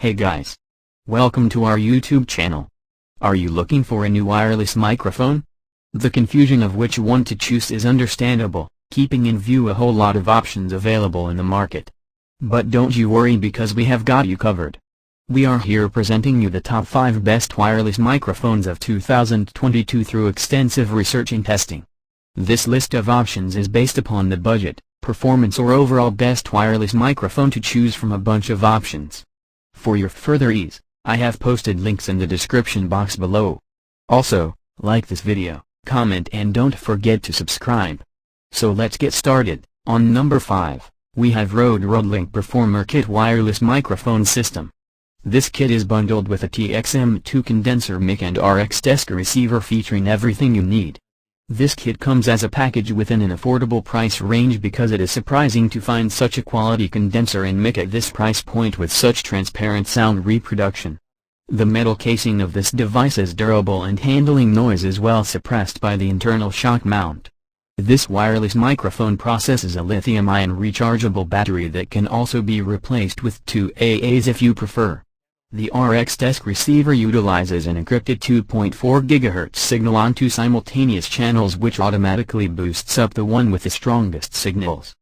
Hey guys! Welcome to our YouTube channel. Are you looking for a new wireless microphone? The confusion of which one to choose is understandable, keeping in view a whole lot of options available in the market. But don't you worry, because we have got you covered. We are here presenting you the top 5 best wireless microphones of 2022 through extensive research and testing. This list of options is based upon the budget, performance or overall best wireless microphone to choose from a bunch of options. For your further ease, I have posted links in the description box below. Also, like this video, comment and don't forget to subscribe. So let's get started. On number 5, we have Rodelink Performer Kit Wireless Microphone System. This kit is bundled with a TXM2 condenser mic and RX desk receiver featuring everything you need. This kit comes as a package within an affordable price range because it is surprising to find such a quality condenser and mic at this price point with such transparent sound reproduction. The metal casing of this device is durable and handling noise is well suppressed by the internal shock mount. This wireless microphone processes a lithium-ion rechargeable battery that can also be replaced with 2 AAs if you prefer. The RX desk receiver utilizes an encrypted 2.4 GHz signal on 2 simultaneous channels, which automatically boosts up the one with the strongest signals.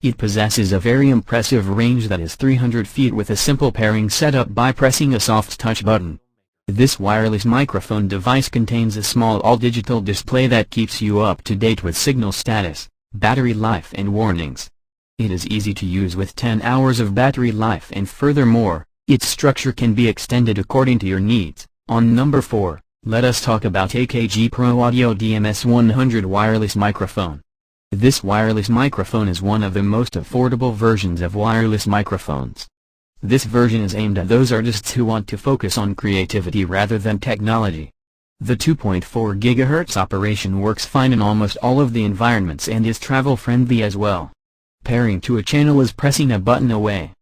It possesses a very impressive range that is 300 feet with a simple pairing setup by pressing a soft touch button. This wireless microphone device contains a small all-digital display that keeps you up to date with signal status, battery life and warnings. It is easy to use with 10 hours of battery life, and furthermore, its structure can be extended according to your needs. On number 4, let us talk about AKG Pro Audio DMS100 Wireless Microphone. This wireless microphone is one of the most affordable versions of wireless microphones. This version is aimed at those artists who want to focus on creativity rather than technology. The 2.4 GHz operation works fine in almost all of the environments and is travel-friendly as well. Pairing to a channel is pressing a button away.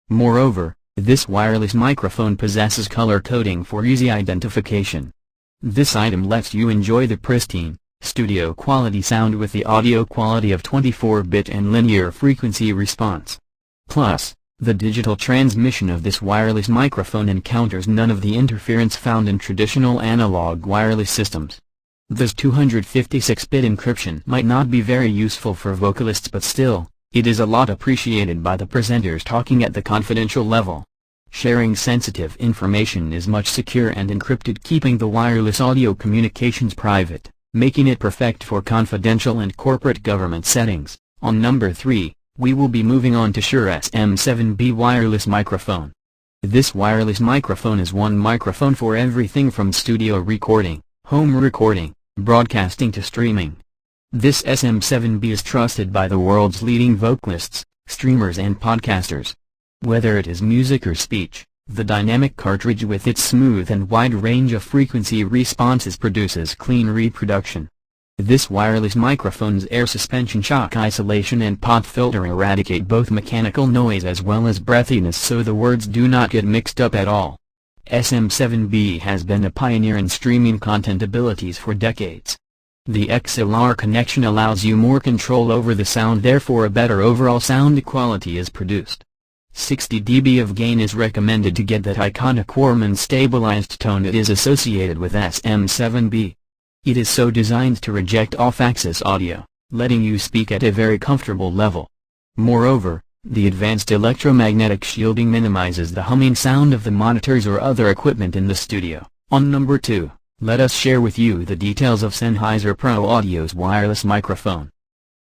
Moreover, this wireless microphone possesses color coding for easy identification. This item lets you enjoy the pristine, studio quality sound with the audio quality of 24-bit and linear frequency response. Plus, the digital transmission of this wireless microphone encounters none of the interference found in traditional analog wireless systems. This 256-bit encryption might not be very useful for vocalists, but still, it is a lot appreciated by the presenters talking at the confidential level. Sharing sensitive information is much secure and encrypted, keeping the wireless audio communications private, making it perfect for confidential and corporate government settings. On number 3, we will be moving on to Shure SM7B Wireless Microphone. This wireless microphone is one microphone for everything from studio recording, home recording, broadcasting to streaming. This SM7B is trusted by the world's leading vocalists, streamers and podcasters. Whether it is music or speech, the dynamic cartridge with its smooth and wide range of frequency responses produces clean reproduction. This wireless microphone's air suspension, shock isolation and pop filter eradicate both mechanical noise as well as breathiness, so the words do not get mixed up at all. SM7B has been a pioneer in streaming content abilities for decades. The XLR connection allows you more control over the sound, therefore a better overall sound quality is produced. 60 dB of gain is recommended to get that iconic warm and stabilized tone that is associated with SM7B. It is so designed to reject off-axis audio, letting you speak at a very comfortable level. Moreover, the advanced electromagnetic shielding minimizes the humming sound of the monitors or other equipment in the studio. On number 2, let us share with you the details of Sennheiser Pro Audio's wireless microphone.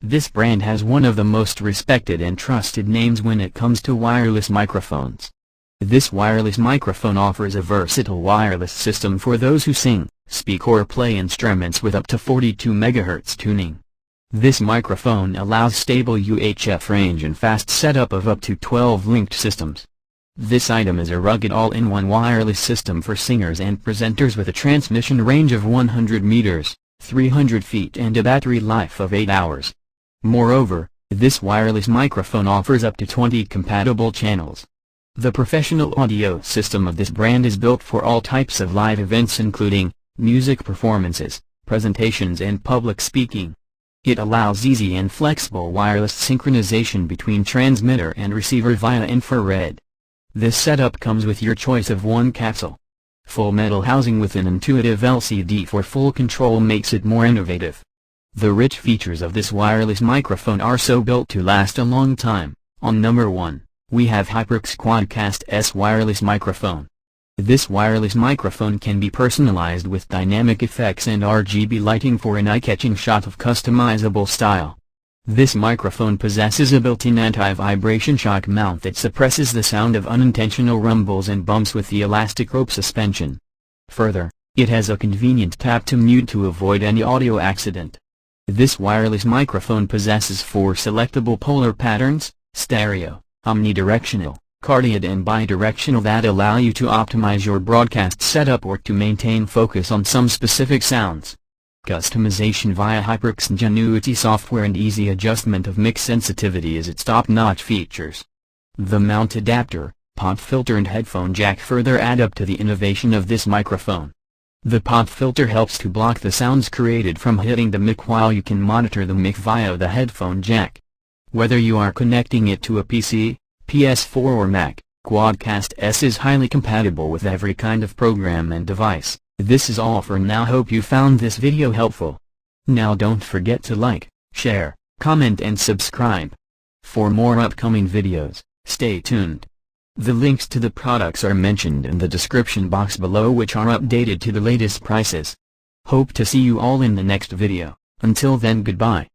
This brand has one of the most respected and trusted names when it comes to wireless microphones. This wireless microphone offers a versatile wireless system for those who sing, speak or play instruments with up to 42 MHz tuning. This microphone allows stable UHF range and fast setup of up to 12 linked systems. This item is a rugged all-in-one wireless system for singers and presenters with a transmission range of 100 meters, 300 feet and a battery life of 8 hours. Moreover, this wireless microphone offers up to 20 compatible channels. The professional audio system of this brand is built for all types of live events, including music performances, presentations and public speaking. It allows easy and flexible wireless synchronization between transmitter and receiver via infrared. This setup comes with your choice of one capsule. Full metal housing with an intuitive LCD for full control makes it more innovative. The rich features of this wireless microphone are so built to last a long time. On number 1, we have HyperX QuadCast S wireless microphone. This wireless microphone can be personalized with dynamic effects and RGB lighting for an eye-catching shot of customizable style. This microphone possesses a built-in anti-vibration shock mount that suppresses the sound of unintentional rumbles and bumps with the elastic rope suspension. Further, it has a convenient tap to mute to avoid any audio accident. This wireless microphone possesses 4 selectable polar patterns, stereo, omnidirectional, cardioid and bidirectional, that allow you to optimize your broadcast setup or to maintain focus on some specific sounds. Customization via HyperX Ingenuity software and easy adjustment of mix sensitivity is its top-notch features. The mount adapter, pop filter and headphone jack further add up to the innovation of this microphone. The pop filter helps to block the sounds created from hitting the mic, while you can monitor the mic via the headphone jack. Whether you are connecting it to a PC, PS4 or Mac, QuadCast S is highly compatible with every kind of program and device. This is all for now. Hope you found this video helpful. Now don't forget to like, share, comment and subscribe. For more upcoming videos, stay tuned. The links to the products are mentioned in the description box below, which are updated to the latest prices. Hope to see you all in the next video. Until then, goodbye.